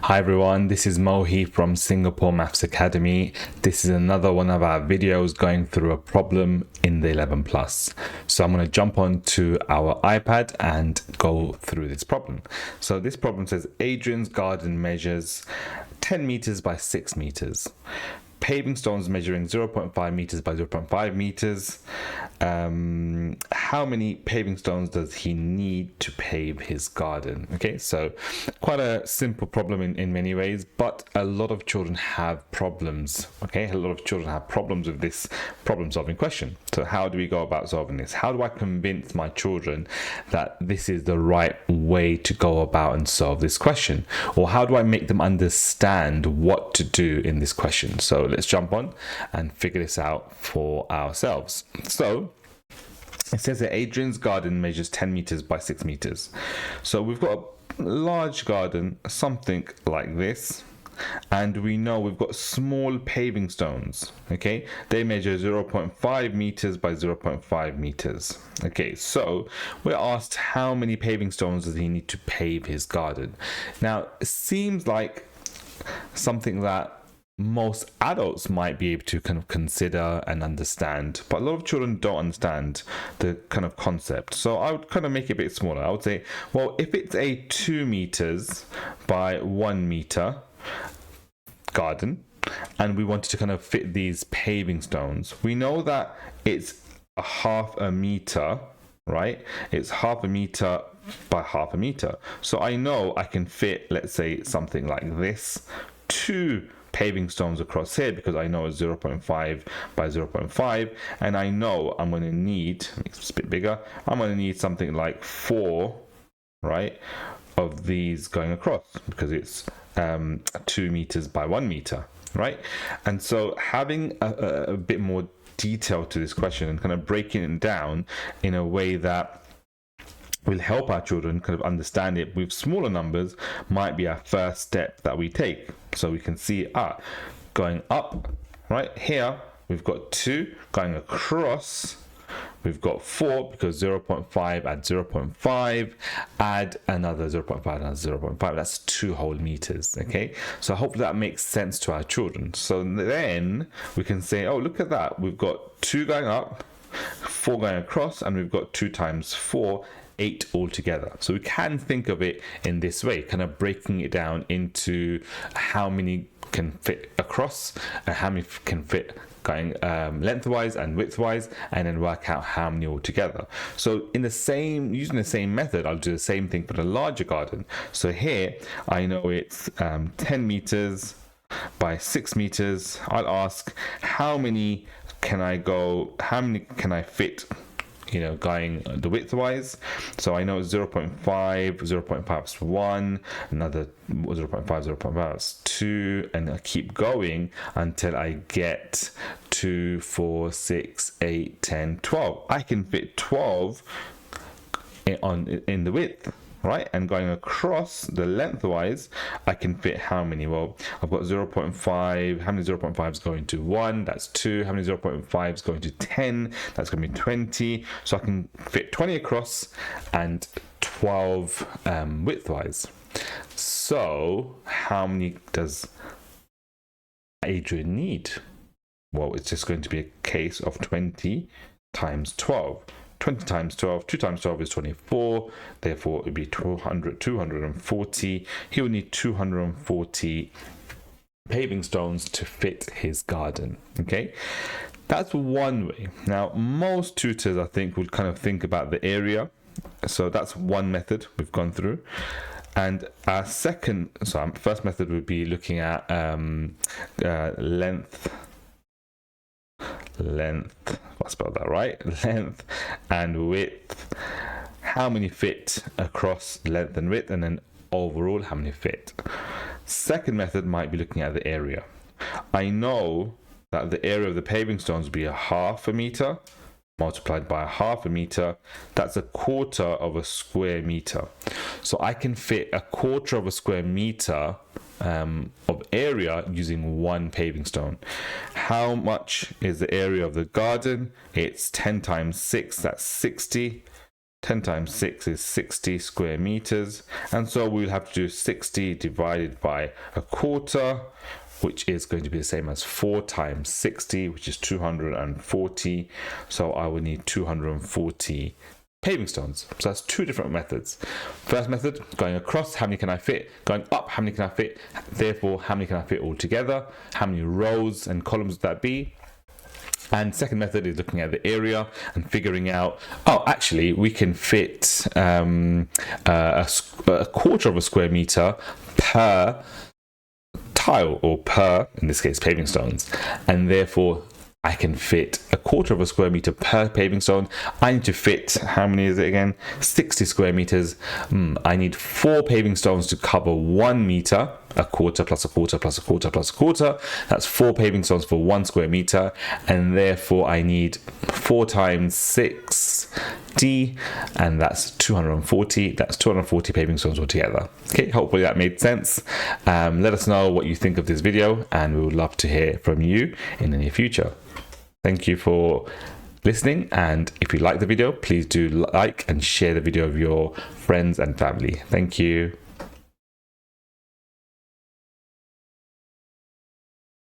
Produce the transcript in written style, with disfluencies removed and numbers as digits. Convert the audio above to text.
Hi everyone, this is Mohi from Singapore Maths Academy. This is another one of our videos going through a problem in the 11 plus. So I'm going to jump onto our iPad and go through this problem. So this problem says Adrian's garden measures 10 meters by 6 meters. Paving stones measuring 0.5 meters by 0.5 meters. How many paving stones does he need to pave his garden? Okay, so quite a simple problem in many ways, but a lot of children have problems. Okay, a lot of children have problems with this problem solving question. So how do we go about solving this? How do I convince my children that this is the right way to go about and solve this question? Or how do I make them understand what to do in this question? So let's jump on and figure this out for ourselves. So it says that Adrian's garden measures 10 meters by 6 meters. So we've got a large garden, something like this. And we know we've got small paving stones. Okay, they measure 0.5 meters by 0.5 meters. Okay, so we're asked how many paving stones does he need to pave his garden. Now, it seems like something that most adults might be able to kind of consider and understand, but a lot of children don't understand the kind of concept. So I would kind of make it a bit smaller. I would say, well, if it's a 2 meters by 1 meter garden and we wanted to kind of fit these paving stones, we know that it's a half a meter, right? It's half a meter by half a meter. So I know I can fit, let's say, something like this, 2 paving stones across here, because I know it's 0.5 by 0.5, and I know I'm going to need, it's a bit bigger, I'm going to need something like 4, right, of these going across, because it's 2 meters by 1 meter, right? And so having a bit more detail to this question and kind of breaking it down in a way that will help our children kind of understand it with smaller numbers might be our first step that we take. So we can see going up right here, we've got 2, going across we've got 4, because 0.5 add 0.5, add another 0.5, another 0.5, that's 2 whole meters. Okay, so hopefully that makes sense to our children. So then we can say, oh, look at that, we've got 2 going up, 4 going across, and we've got 2 times 4, 8 altogether. So we can think of it in this way, kind of breaking it down into how many can fit across and how many can fit going lengthwise and widthwise, and then work out how many altogether. So in the same, using the same method, I'll do the same thing for the larger garden. So here I know it's 10 meters by 6 meters. I'll ask how many can I fit, you know, going the widthwise. So I know 0.5, 0.5 is 1, another 0.5, 0.5 is 2, and I keep going until I get 2, 4, 6, 8, 10, 12. I can fit 12 in the width, right? And going across the lengthwise, I can fit how many? Well, I've got 0.5. How many 0.5s going to 1? That's 2. How many 0.5s going to 10? That's going to be 20. So I can fit 20 across and 12 widthwise. So how many does Adrian need? Well, it's just going to be a case of 20 times 12. 20 times 12, 2 times 12 is 24, therefore it would be 240. He would need 240 paving stones to fit his garden. Okay, that's one way. Now, most tutors, I think, would kind of think about the area. So that's one method we've gone through. And our first method would be looking at length, I spelled that right, length and width, how many fit across length and width, and then overall how many fit. Second method might be looking at the area. I know that the area of the paving stones would be a half a meter multiplied by a half a meter, that's a quarter of a square meter. So I can fit a quarter of a square meter of area using 1 paving stone. How much is the area of the garden? It's 10 times 6, that's 60. 10 times 6 is 60 square meters. And so we'll have to do 60 divided by a quarter, which is going to be the same as 4 times 60, which is 240. So I will need 240 paving stones. So that's two different methods. First method, going across, how many can I fit? Going up, how many can I fit? Therefore, how many can I fit all together? How many rows and columns would that be? And second method is looking at the area and figuring out, oh, actually, we can fit a quarter of a square meter per tile, or per, in this case, paving stones. And therefore, I can fit a quarter of a square meter per paving stone. I need to fit, how many is it again? 60 square meters. I need 4 paving stones to cover 1 meter, a quarter plus a quarter plus a quarter plus a quarter. That's 4 paving stones for 1 square meter. And therefore I need 4 times 60, and that's 240. That's 240 paving stones altogether. Okay, hopefully that made sense. Let us know what you think of this video, and we would love to hear from you in the near future. Thank you for listening, and if you like the video, please do like and share the video with your friends and family. Thank you.